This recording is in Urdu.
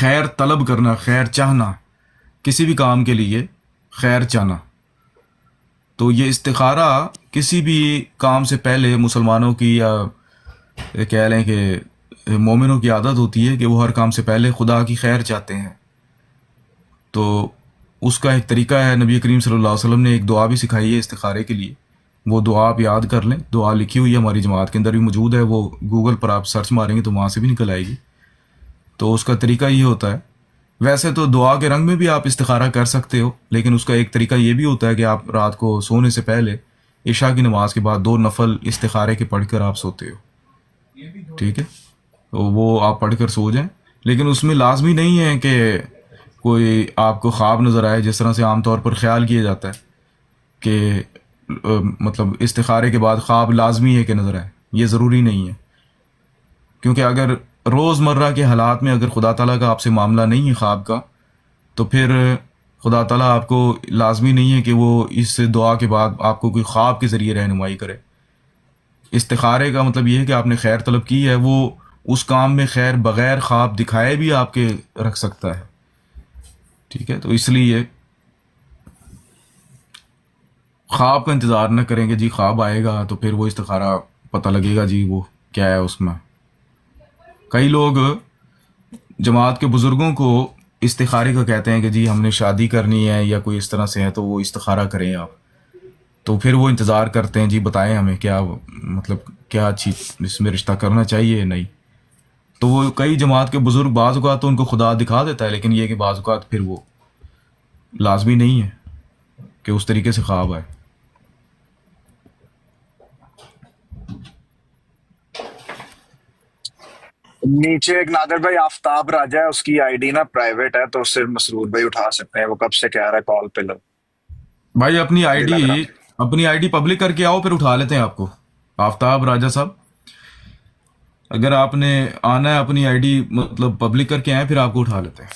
خیر طلب کرنا، خیر چاہنا، کسی بھی کام کے لیے خیر چاہنا. تو یہ استخارہ کسی بھی کام سے پہلے مسلمانوں کی یا کہہ لیں کہ مومنوں کی عادت ہوتی ہے کہ وہ ہر کام سے پہلے خدا کی خیر چاہتے ہیں. تو اس کا ایک طریقہ ہے، نبی کریم صلی اللہ علیہ وسلم نے ایک دعا بھی سکھائی ہے استخارے کے لیے. وہ دعا آپ یاد کر لیں، دعا لکھی ہوئی ہے ہماری جماعت کے اندر بھی موجود ہے، وہ گوگل پر آپ سرچ ماریں گے تو وہاں سے بھی نکل آئے گی. تو اس کا طریقہ یہ ہوتا ہے، ویسے تو دعا کے رنگ میں بھی آپ استخارہ کر سکتے ہو، لیکن اس کا ایک طریقہ یہ بھی ہوتا ہے کہ آپ رات کو سونے سے پہلے عشاء کی نماز کے بعد 2 نفل استخارے کے پڑھ کر آپ سوتے ہو. ٹھیک ہے، تو وہ آپ پڑھ کر سو جائیں. لیکن اس میں لازمی نہیں ہے کہ کوئی آپ کو خواب نظر آئے، جس طرح سے عام طور پر خیال کیا جاتا ہے کہ مطلب استخارے کے بعد خواب لازمی ہے کہ نظر آئے. یہ ضروری نہیں ہے، کیونکہ اگر روز مرہ کے حالات میں اگر خدا تعالیٰ کا آپ سے معاملہ نہیں ہے خواب کا، تو پھر خدا تعالیٰ آپ کو لازمی نہیں ہے کہ وہ اس دعا کے بعد آپ کو کوئی خواب کے ذریعے رہنمائی کرے. استخارے کا مطلب یہ ہے کہ آپ نے خیر طلب کی ہے، وہ اس کام میں خیر بغیر خواب دکھائے بھی آپ کے رکھ سکتا ہے. ٹھیک ہے، تو اس لیے خواب کا انتظار نہ کریں کہ جی خواب آئے گا تو پھر وہ استخارہ پتہ لگے گا جی وہ کیا ہے اس میں. کئی لوگ جماعت کے بزرگوں کو استخارے کا کہتے ہیں کہ جی ہم نے شادی کرنی ہے یا کوئی اس طرح سے ہے تو وہ استخارہ کریں آپ. تو پھر وہ انتظار کرتے ہیں جی بتائیں ہمیں کیا مطلب کیا اچھی اس میں رشتہ کرنا چاہیے یا نہیں. تو وہ کئی جماعت کے بزرگ بعض اوقات تو ان کو خدا دکھا دیتا ہے، لیکن یہ کہ بعض اوقات پھر وہ لازمی نہیں ہے کہ اس طریقے سے خواب آئے. نیچے ایک نادر بھائی آفتاب راجہ ہے، اس کی آئی ڈی نا پرائیویٹ ہے، تو صرف مسرور بھائی اٹھا سکتے ہیں. وہ کب سے کہہ رہا ہے کال پہ لو بھائی اپنی آئی لگ رہا. ڈی پبلک کر کے آؤ، پھر اٹھا لیتے ہیں آپ کو. آفتاب راجہ صاحب، اگر آپ نے آنا ہے اپنی آئی ڈی مطلب پبلک کر کے آئیں، پھر آپ کو اٹھا لیتے ہیں.